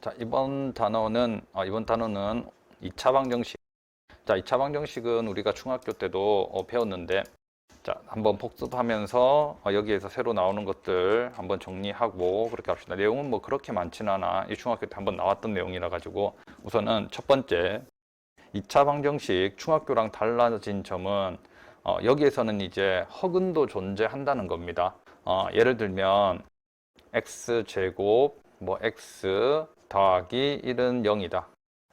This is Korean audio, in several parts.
자, 이번 단어는 2차 방정식. 자, 2차 방정식은 우리가 중학교 때도 배웠는데, 자, 한번 복습하면서 여기에서 새로 나오는 것들 한번 정리하고 그렇게 합시다. 내용은 뭐 그렇게 많지는 않아. 이 중학교 때 한번 나왔던 내용이라 가지고 우선은 첫 번째 2차 방정식 중학교랑 달라진 점은 여기에서는 이제 허근도 존재한다는 겁니다. 예를 들면 x제곱 뭐 x 더하기 1은 0이다.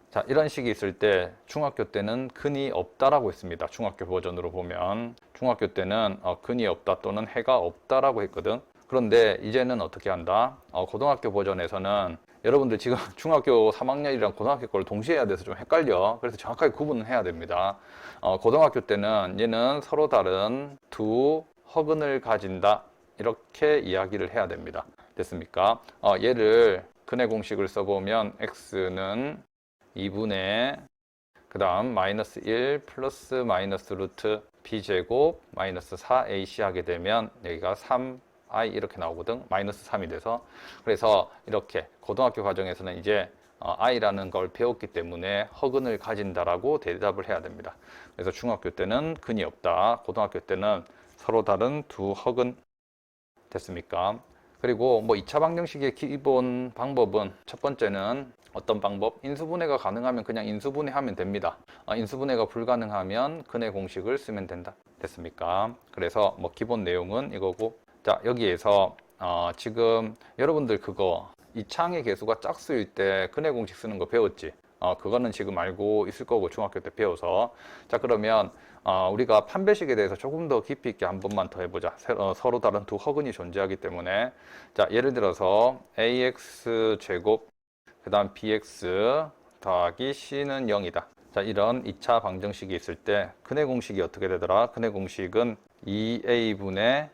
자, 이런 식이 있을 때 중학교 때는 근이 없다라고 했습니다. 중학교 버전으로 보면 중학교 때는 근이 없다 또는 해가 없다라고 했거든. 그런데 이제는 어떻게 한다? 고등학교 버전에서는 여러분들 지금 중학교 3학년이랑 고등학교 걸 동시에 해야 돼서 좀 헷갈려. 그래서 정확하게 구분을 해야 됩니다. 고등학교 때는 얘는 서로 다른 두 허근을 가진다. 이렇게 이야기를 해야 됩니다. 됐습니까? 얘를 근의 공식을 써보면 x는 2분의 그 다음 마이너스 1 플러스 마이너스 루트 b제곱 마이너스 4ac 하게 되면 여기가 3i 이렇게 나오거든. 마이너스 3이 돼서. 그래서 이렇게 고등학교 과정에서는 이제 i라는 걸 배웠기 때문에 허근을 가진다라고 대답을 해야 됩니다. 그래서 중학교 때는 근이 없다. 고등학교 때는 서로 다른 두 허근. 됐습니까? 그리고 뭐 2차 방정식의 기본 방법은 첫 번째는 어떤 방법? 인수분해가 가능하면 그냥 인수분해하면 됩니다. 인수분해가 불가능하면 근의 공식을 쓰면 된다. 됐습니까? 그래서 뭐 기본 내용은 이거고. 자, 여기에서 지금 여러분들 그거 이차항의 개수가 짝수일 때 근의 공식 쓰는 거 배웠지? 그거는 지금 알고 있을 거고 중학교 때 배워서. 자, 그러면 우리가 판별식에 대해서 조금 더 깊이 있게 한 번만 더 해보자. 서로 다른 두 허근이 존재하기 때문에. 자, 예를 들어서 ax 제곱 그 다음 bx 더하기 c는 0이다. 자, 이런 2차 방정식이 있을 때 근의 공식이 어떻게 되더라? 근의 공식은 2a분의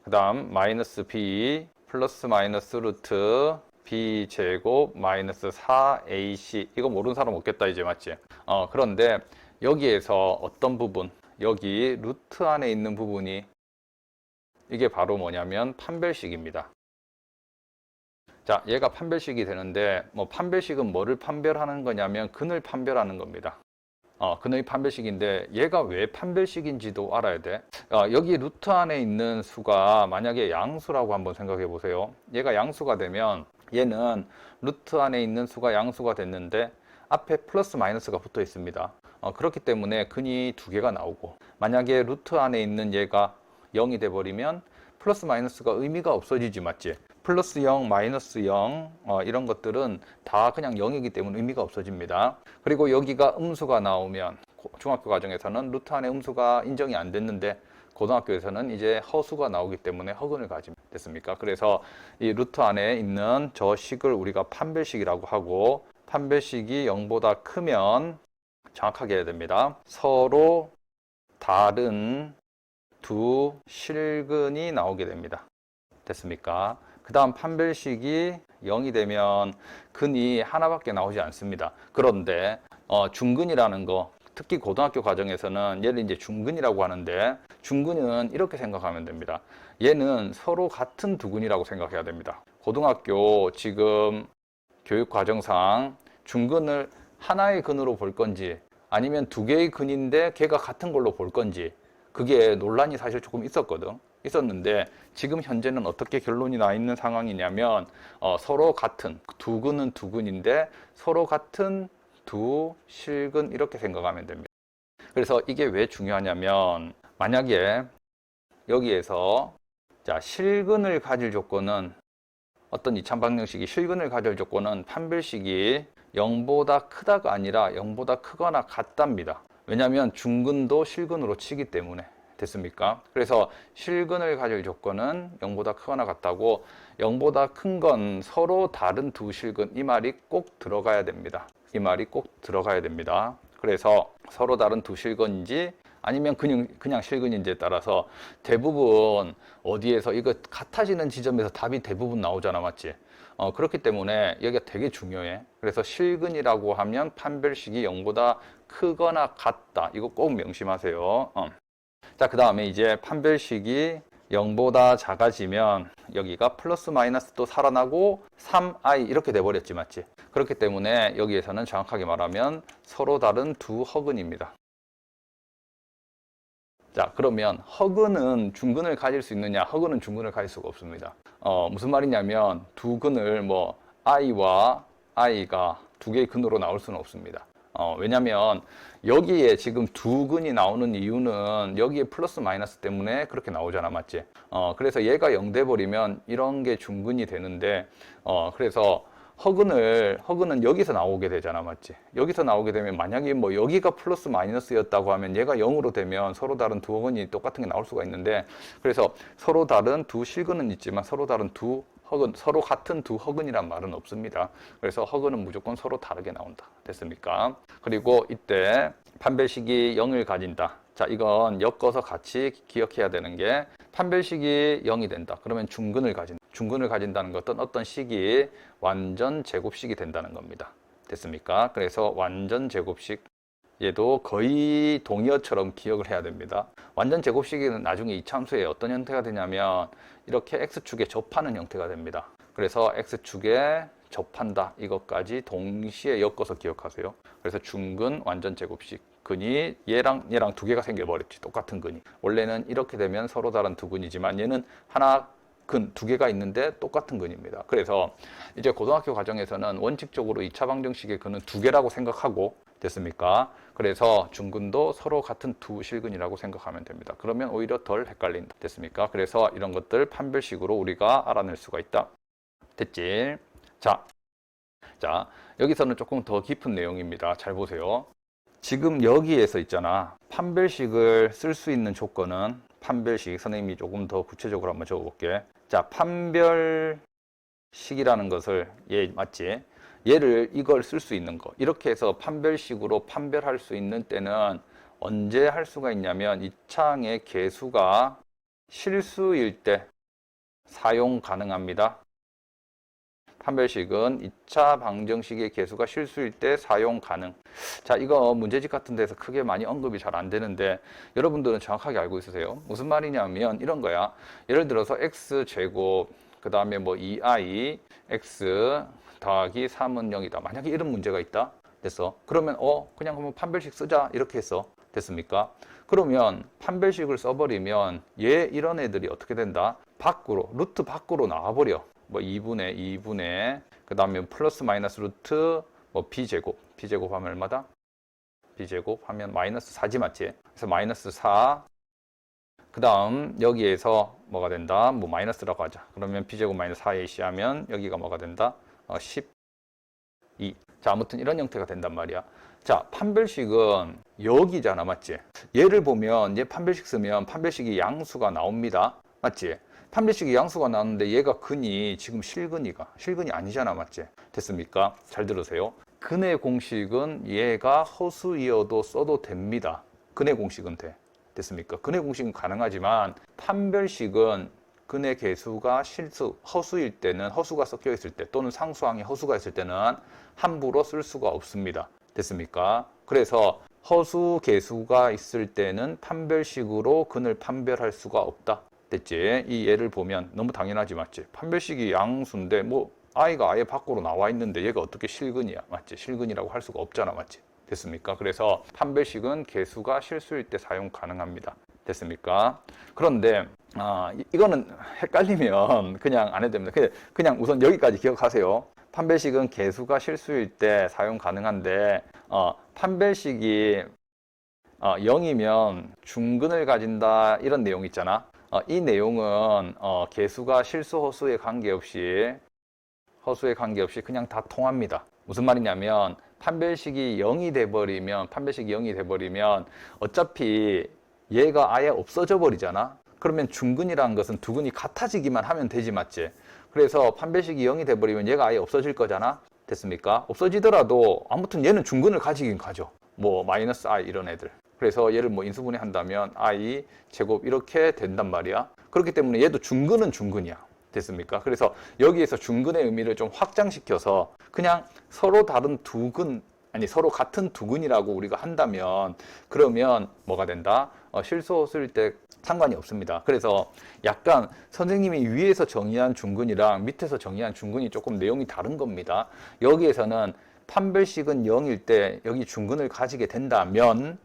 그 다음 마이너스 b 플러스 마이너스 루트 b제곱 마이너스 4ac. 이거 모르는 사람 없겠다 이제, 맞지? 그런데 여기에서 어떤 부분, 여기 루트 안에 있는 부분이 이게 바로 뭐냐면 판별식입니다. 자, 얘가 판별식이 되는데 뭐 판별식은 뭐를 판별하는 거냐면 근을 판별하는 겁니다. 근의 판별식인데 얘가 왜 판별식인지도 알아야 돼. 여기 루트 안에 있는 수가 만약에 양수라고 한번 생각해 보세요. 얘가 양수가 되면 얘는 루트 안에 있는 수가 양수가 됐는데 앞에 플러스 마이너스가 붙어 있습니다. 그렇기 때문에 근이 두 개가 나오고, 만약에 루트 안에 있는 얘가 0이 돼 버리면 플러스 마이너스가 의미가 없어지지, 맞지? 플러스 0, 마이너스 0 이런 것들은 다 그냥 0이기 때문에 의미가 없어집니다. 그리고 여기가 음수가 나오면 중학교 과정에서는 루트 안에 음수가 인정이 안 됐는데 고등학교에서는 이제 허수가 나오기 때문에 허근을 가지면 됐습니까? 그래서 이 루트 안에 있는 저 식을 우리가 판별식이라고 하고, 판별식이 0보다 크면 정확하게 해야 됩니다. 서로 다른 두 실근이 나오게 됩니다. 됐습니까? 그 다음 판별식이 0이 되면 근이 하나밖에 나오지 않습니다. 그런데 중근이라는 거, 특히 고등학교 과정에서는 얘를 이제 중근이라고 하는데, 중근은 이렇게 생각하면 됩니다. 얘는 서로 같은 두 근이라고 생각해야 됩니다. 고등학교 지금 교육 과정상 중근을 하나의 근으로 볼 건지 아니면 두 개의 근인데 걔가 같은 걸로 볼 건지, 그게 논란이 사실 조금 있었는데 지금 현재는 어떻게 결론이 나 있는 상황이냐면 서로 같은 두 근은 두 근인데 서로 같은 두 실근, 이렇게 생각하면 됩니다. 그래서 이게 왜 중요하냐면, 만약에 여기에서 자, 실근을 가질 조건은, 어떤 2차 방정식이 실근을 가질 조건은 판별식이 0보다 크다가 아니라 0보다 크거나 같답니다. 왜냐하면 중근도 실근으로 치기 때문에. 됐습니까? 그래서 실근을 가질 조건은 0보다 크거나 같다고, 0보다 큰 건 서로 다른 두 실근, 이 말이 꼭 들어가야 됩니다. 이 말이 꼭 들어가야 됩니다. 그래서 서로 다른 두 실근인지 아니면 그냥 실근인지에 따라서 대부분 어디에서 이거 같아지는 지점에서 답이 대부분 나오잖아, 맞지? 그렇기 때문에 여기가 되게 중요해. 그래서 실근이라고 하면 판별식이 0보다 크거나 같다. 이거 꼭 명심하세요. 자, 그 다음에 이제 판별식이 0보다 작아지면 여기가 플러스 마이너스 또 살아나고 3i 이렇게 돼버렸지, 맞지? 그렇기 때문에 여기에서는 정확하게 말하면 서로 다른 두 허근입니다. 자, 그러면 허근은 중근을 가질 수 있느냐? 허근은 중근을 가질 수가 없습니다. 무슨 말이냐면 두 근을 뭐 i와 i가 두 개의 근으로 나올 수는 없습니다. 왜냐면 여기에 지금 두 근이 나오는 이유는 여기에 플러스 마이너스 때문에 그렇게 나오잖아, 맞지? 그래서 얘가 0 돼버리면 이런 게 중근이 되는데, 그래서 허근은 여기서 나오게 되잖아, 맞지? 여기서 나오게 되면 만약에 뭐 여기가 플러스 마이너스였다고 하면 얘가 0으로 되면 서로 다른 두 허근이 똑같은 게 나올 수가 있는데, 그래서 서로 다른 두 실근은 있지만 서로 다른 두 허근, 서로 같은 두 허근이란 말은 없습니다. 그래서 허근은 무조건 서로 다르게 나온다. 됐습니까? 그리고 이때 판별식이 0을 가진다. 자, 이건 엮어서 같이 기억해야 되는 게 판별식이 0이 된다. 그러면 중근을 가진다. 중근을 가진다는 것은 어떤 식이 완전 제곱식이 된다는 겁니다. 됐습니까? 그래서 완전 제곱식, 얘도 거의 동의어처럼 기억을 해야 됩니다. 완전 제곱식은 나중에 이차함수의 어떤 형태가 되냐면 이렇게 x축에 접하는 형태가 됩니다. 그래서 x축에 접한다. 이것까지 동시에 엮어서 기억하세요. 그래서 중근 완전 제곱식. 근이 얘랑 두 개가 생겨버렸지. 똑같은 근이. 원래는 이렇게 되면 서로 다른 두 근이지만 얘는 하나 근 두 개가 있는데 똑같은 근입니다. 그래서 이제 고등학교 과정에서는 원칙적으로 2차 방정식의 근은 두 개라고 생각하고, 됐습니까? 그래서 중근도 서로 같은 두 실근이라고 생각하면 됩니다. 그러면 오히려 덜 헷갈린다. 됐습니까? 그래서 이런 것들 판별식으로 우리가 알아낼 수가 있다. 됐지? 자, 여기서는 조금 더 깊은 내용입니다. 잘 보세요. 지금 여기에서 있잖아. 판별식을 쓸 수 있는 조건은 판별식, 선생님이 조금 더 구체적으로 한번 적어볼게. 자, 판별식이라는 것을, 얘 맞지? 얘를 이걸 쓸 수 있는 거. 이렇게 해서 판별식으로 판별할 수 있는 때는 언제 할 수가 있냐면 이 창의 개수가 실수일 때 사용 가능합니다. 판별식은 2차 방정식의 개수가 실수일 때 사용 가능. 자, 이거 문제집 같은 데서 크게 많이 언급이 잘 안 되는데 여러분들은 정확하게 알고 있으세요? 무슨 말이냐면 이런 거야. 예를 들어서 x제곱, 그 다음에 뭐 2i, x 더하기 3은 0이다. 만약에 이런 문제가 있다. 됐어. 그러면 그냥 한번 판별식 쓰자. 이렇게 했어. 됐습니까? 그러면 판별식을 써버리면 얘 이런 애들이 어떻게 된다? 밖으로, 루트 밖으로 나와버려. 뭐 2분의 그 다음에 플러스 마이너스 루트 뭐 b제곱 하면 얼마다? b제곱 하면 마이너스 4지, 맞지? 그래서 마이너스 4, 그 다음 여기에서 뭐가 된다? 뭐 마이너스라고 하자. 그러면 b제곱 마이너스 4ac 하면 여기가 뭐가 된다? 12. 자, 아무튼 이런 형태가 된단 말이야. 자, 판별식은 여기잖아, 맞지? 얘를 보면 얘 판별식 쓰면 판별식이 양수가 나옵니다. 맞지? 판별식이 양수가 나오는데 얘가 근이 지금 실근이 아니잖아, 맞지? 됐습니까? 잘 들으세요. 근의 공식은 얘가 허수이어도 써도 됩니다. 근의 공식은 돼. 됐습니까? 근의 공식은 가능하지만 판별식은 근의 개수가 허수일 때는, 허수가 섞여 있을 때 또는 상수항에 허수가 있을 때는 함부로 쓸 수가 없습니다. 됐습니까? 그래서 허수 개수가 있을 때는 판별식으로 근을 판별할 수가 없다. 됐지? 이 예를 보면 너무 당연하지, 맞지? 판별식이 양수인데 뭐 i가 아예 밖으로 나와 있는데 얘가 어떻게 실근이야, 맞지? 실근이라고 할 수가 없잖아, 맞지? 됐습니까? 그래서 판별식은 개수가 실수일 때 사용 가능합니다. 됐습니까? 그런데 이거는 헷갈리면 그냥 안 해도 됩니다. 그냥 우선 여기까지 기억하세요. 판별식은 개수가 실수일 때 사용 가능한데 판별식이 0이면 중근을 가진다, 이런 내용 있잖아. 이 내용은 개수가 실수 허수에 관계없이 그냥 다 통합니다. 무슨 말이냐면 판별식이 0이 돼버리면 어차피 얘가 아예 없어져 버리잖아. 그러면 중근이라는 것은 두 근이 같아지기만 하면 되지, 맞지? 그래서 판별식이 0이 돼버리면 얘가 아예 없어질 거잖아. 됐습니까? 없어지더라도 아무튼 얘는 중근을 가지긴 가죠. 뭐 마이너스 i 이런 애들. 그래서 얘를 뭐 인수분해 한다면 i 제곱 이렇게 된단 말이야. 그렇기 때문에 얘도 중근은 중근이야. 됐습니까? 그래서 여기에서 중근의 의미를 좀 확장시켜서 그냥 서로 다른 두 근, 아니 서로 같은 두 근이라고 우리가 한다면 그러면 뭐가 된다? 실수 허수일 때 상관이 없습니다. 그래서 약간 선생님이 위에서 정의한 중근이랑 밑에서 정의한 중근이 조금 내용이 다른 겁니다. 여기에서는 판별식은 0일 때 여기 중근을 가지게 된다면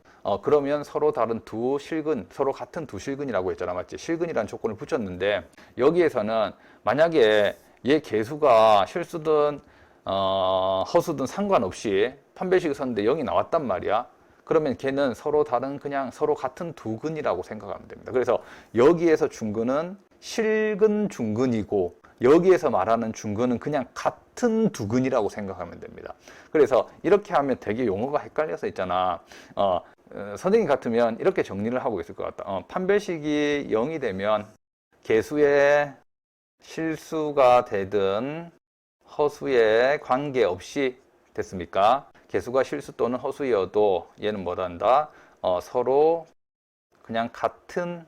그러면 서로 다른 두 실근, 서로 같은 두 실근이라고 했잖아, 맞지? 실근이라는 조건을 붙였는데 여기에서는 만약에 얘 개수가 실수든 허수든 상관없이 판별식을 썼는데 0이 나왔단 말이야. 그러면 걔는 서로 다른 그냥 서로 같은 두 근이라고 생각하면 됩니다. 그래서 여기에서 중근은 실근 중근이고 여기에서 말하는 중근은 그냥 같은 두 근이라고 생각하면 됩니다. 그래서 이렇게 하면 되게 용어가 헷갈려서 있잖아. 선생님 같으면 이렇게 정리를 하고 있을 것 같다. 판별식이 0이 되면 개수의 실수가 되든 허수에 관계없이 됐습니까? 개수가 실수 또는 허수여도 얘는 뭐란다? 서로 그냥 같은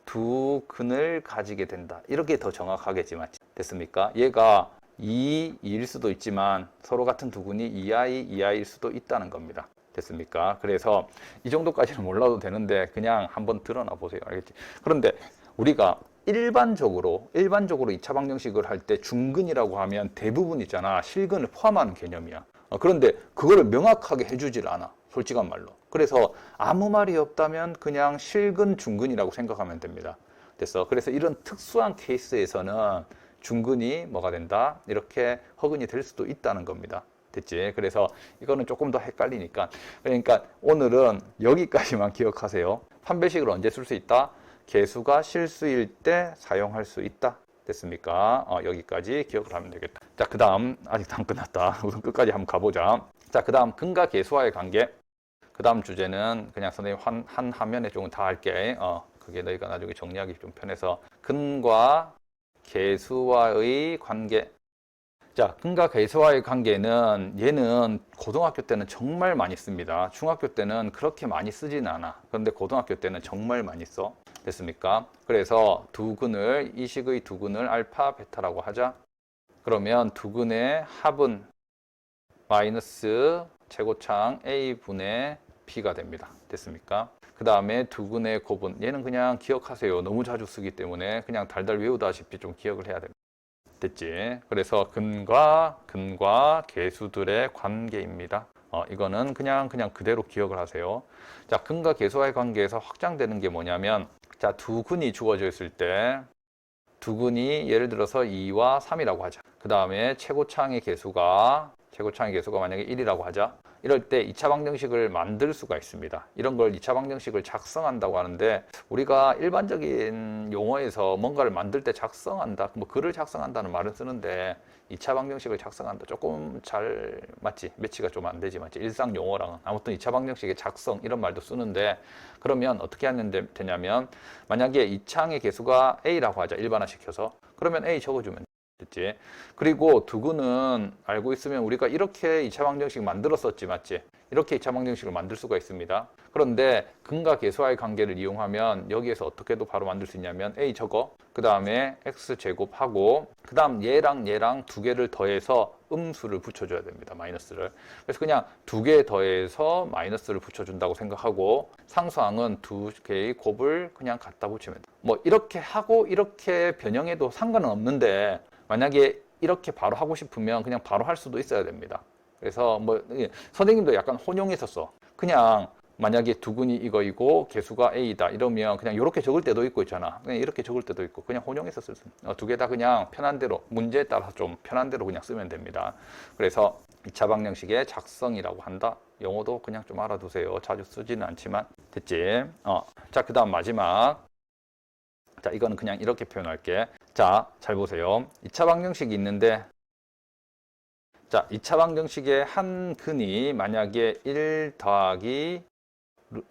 두 근을 가지게 된다. 이렇게 더 정확하겠지만 됐습니까? 얘가 2일 수도 있지만 서로 같은 두 근이 2i, 2i일 수도 있다는 겁니다. 됐습니까? 그래서 이 정도까지는 몰라도 되는데 그냥 한번 드러나 보세요. 알겠지? 그런데 우리가 일반적으로 2차 방정식을 할 때 중근이라고 하면 대부분 있잖아. 실근을 포함하는 개념이야. 그런데 그거를 명확하게 해주질 않아. 솔직한 말로. 그래서 아무 말이 없다면 그냥 실근, 중근이라고 생각하면 됩니다. 됐어. 그래서 이런 특수한 케이스에서는 중근이 뭐가 된다? 이렇게 허근이 될 수도 있다는 겁니다. 됐지? 그래서 이거는 조금 더 헷갈리니까. 그러니까 오늘은 여기까지만 기억하세요. 판별식을 언제 쓸 수 있다? 개수가 실수일 때 사용할 수 있다. 됐습니까? 여기까지 기억을 하면 되겠다. 자, 그 다음, 아직도 안 끝났다. 우선 끝까지 한번 가보자. 자, 그 다음, 근과 개수와의 관계. 그 다음 주제는 그냥 선생님 한 화면에 조금 다 할게. 그게 너희가 나중에 정리하기 좀 편해서. 근과 개수와의 관계. 자, 근과 개수와의 관계는 얘는 고등학교 때는 정말 많이 씁니다. 중학교 때는 그렇게 많이 쓰지는 않아. 그런데 고등학교 때는 정말 많이 써. 됐습니까? 그래서 두 근을, 이 식의 두 근을 알파, 베타라고 하자. 그러면 두 근의 합은 마이너스 최고창 a분의 b가 됩니다. 됐습니까? 그 다음에 두 근의 곱은, 얘는 그냥 기억하세요. 너무 자주 쓰기 때문에 그냥 달달 외우다시피 좀 기억을 해야 됩니다. 됐지? 그래서 근과 개수들의 관계입니다. 이거는 그냥 그대로 기억을 하세요. 자, 근과 개수와의 관계에서 확장되는 게 뭐냐면, 자, 두 근이 주어져 있을 때, 두 근이 예를 들어서 2와 3이라고 하자. 그 다음에 최고창의 개수가 만약에 1이라고 하자. 이럴 때 2차 방정식을 만들 수가 있습니다. 이런 걸 2차 방정식을 작성한다고 하는데 우리가 일반적인 용어에서 뭔가를 만들 때 작성한다, 뭐 글을 작성한다는 말은 쓰는데 2차 방정식을 작성한다 조금 잘 맞지? 매치가 좀 안 되지 맞지? 일상 용어랑은. 아무튼 2차 방정식의 작성 이런 말도 쓰는데 그러면 어떻게 하면 되냐면 만약에 2창의 개수가 A라고 하자. 일반화시켜서. 그러면 A 적어주면 됐지? 그리고 두 근은 알고 있으면 우리가 이렇게 2차 방정식 만들었었지, 맞지? 이렇게 2차 방정식을 만들 수가 있습니다. 그런데 근과 개수와의 관계를 이용하면 여기에서 어떻게도 바로 만들 수 있냐면 a 적어, 그 다음에 x제곱하고 그 다음 얘랑 두 개를 더해서 음수를 붙여줘야 됩니다. 마이너스를. 그래서 그냥 두 개 더해서 마이너스를 붙여준다고 생각하고 상수항은 두 개의 곱을 그냥 갖다 붙이면 돼. 뭐 이렇게 하고 이렇게 변형해도 상관은 없는데 만약에 이렇게 바로 하고 싶으면 그냥 바로 할 수도 있어야 됩니다. 그래서 뭐 선생님도 약간 혼용해서 써. 그냥 만약에 두 근이 이거이고 개수가 a다 이러면 그냥 이렇게 적을 때도 있고 있잖아. 그냥 이렇게 적을 때도 있고 그냥 혼용해서 쓸 수. 두 개 다 그냥 편한 대로 문제에 따라서 좀 편한 대로 그냥 쓰면 됩니다. 그래서 2차 방정식의 작성이라고 한다. 용어도 그냥 좀 알아두세요. 자주 쓰지는 않지만 됐지. 자, 그다음 마지막. 자, 이거는 그냥 이렇게 표현할게. 자, 잘 보세요. 2차 방정식이 있는데 자, 2차 방정식의 한 근이 만약에 1 더하기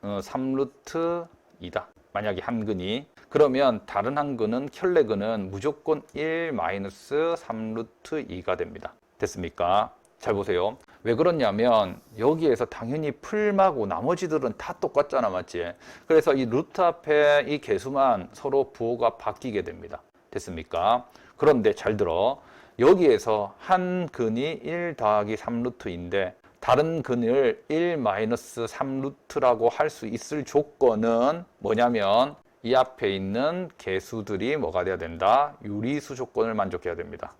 3루트 2다. 만약에 한 근이. 그러면 다른 한 근은 켤레근은 무조건 1 마이너스 3루트 2가 됩니다. 됐습니까? 잘 보세요. 왜 그러냐면 여기에서 당연히 풀마고 나머지들은 다 똑같잖아, 맞지? 그래서 이 루트 앞에 이 개수만 서로 부호가 바뀌게 됩니다. 됐습니까? 그런데 잘 들어. 여기에서 한 근이 1 더하기 3루트인데 다른 근을 1 마이너스 3루트라고 할 수 있을 조건은 뭐냐면 이 앞에 있는 개수들이 뭐가 돼야 된다? 유리수 조건을 만족해야 됩니다.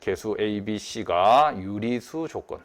개수 A, B, C가 유리수 조건.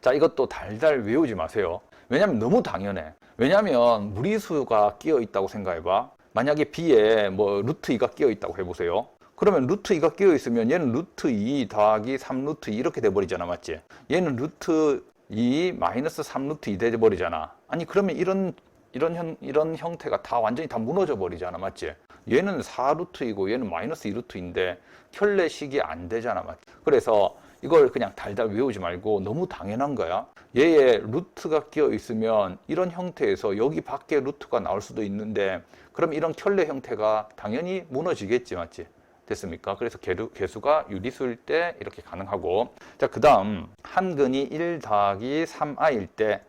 자, 이것도 달달 외우지 마세요. 왜냐면 너무 당연해. 왜냐면 무리수가 끼어 있다고 생각해봐. 만약에 B에 뭐 루트 2가 끼어 있다고 해보세요. 그러면 루트 2가 끼어 있으면 얘는 루트 2 더하기 3 루트 2 이렇게 돼버리잖아, 맞지? 얘는 루트 2 마이너스 3 루트 2 돼버리잖아. 아니 그러면 이런 형태가 다 완전히 다 무너져 버리잖아, 맞지? 얘는 4 루트이고 얘는 마이너스 2 루트인데 켤레식이 안 되잖아, 맞지? 그래서 이걸 그냥 달달 외우지 말고 너무 당연한 거야. 얘에 루트가 끼어 있으면 이런 형태에서 여기 밖에 루트가 나올 수도 있는데 그럼 이런 켤레 형태가 당연히 무너지겠지, 맞지? 됐습니까? 그래서 개수가 유리수일 때 이렇게 가능하고, 자, 그 다음 한 근이 1 더하기 3i일 때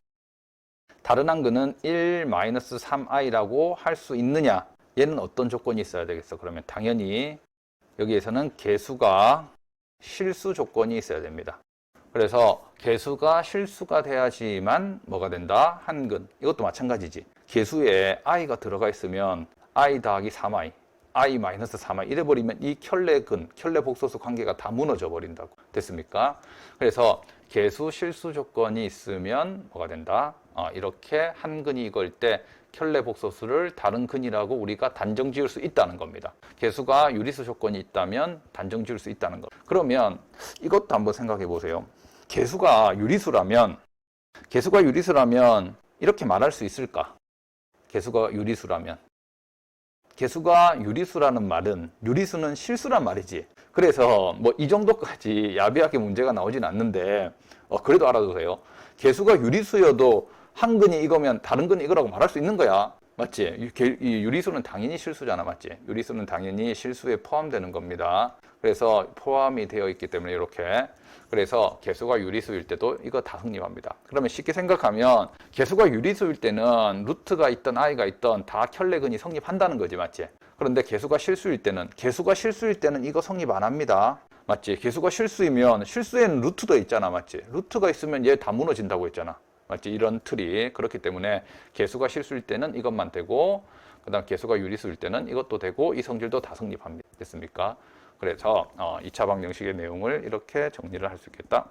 다른 한 근은 1 마이너스 3i라고 할 수 있느냐? 얘는 어떤 조건이 있어야 되겠어? 그러면 당연히 여기에서는 개수가 실수 조건이 있어야 됩니다. 그래서 개수가 실수가 돼야지만 뭐가 된다? 한 근. 이것도 마찬가지지. 개수에 i가 들어가 있으면 i 더하기 3i, i 마이너스 3i 이래버리면 이 켤레근, 켤레 복소수 관계가 다 무너져 버린다고. 됐습니까? 그래서 개수 실수 조건이 있으면 뭐가 된다? 이렇게 한 근이 이걸 때 켤레 복소수를 다른 근이라고 우리가 단정 지을 수 있다는 겁니다. 개수가 유리수 조건이 있다면 단정 지을 수 있다는 거. 그러면 이것도 한번 생각해 보세요. 개수가 유리수라면 이렇게 말할 수 있을까? 개수가 유리수라면. 개수가 유리수라는 말은 유리수는 실수란 말이지. 그래서 뭐 이 정도까지 야비하게 문제가 나오진 않는데 그래도 알아두세요. 개수가 유리수여도 한 근이 이거면 다른 근이 이거라고 말할 수 있는 거야. 맞지? 이 유리수는 당연히 실수잖아. 맞지? 유리수는 당연히 실수에 포함되는 겁니다. 그래서 포함이 되어 있기 때문에 이렇게. 그래서 개수가 유리수일 때도 이거 다 성립합니다. 그러면 쉽게 생각하면 개수가 유리수일 때는 루트가 있던 i가 있던 다 켤레근이 성립한다는 거지. 맞지? 그런데 개수가 실수일 때는 이거 성립 안 합니다. 맞지? 개수가 실수이면 실수에는 루트도 있잖아. 맞지? 루트가 있으면 얘 다 무너진다고 했잖아. 맞지? 이런 틀이. 그렇기 때문에 개수가 실수일 때는 이것만 되고 그 다음 개수가 유리수일 때는 이것도 되고 이 성질도 다 성립합니다. 됐습니까? 그래서 2차 방정식의 내용을 이렇게 정리를 할 수 있겠다.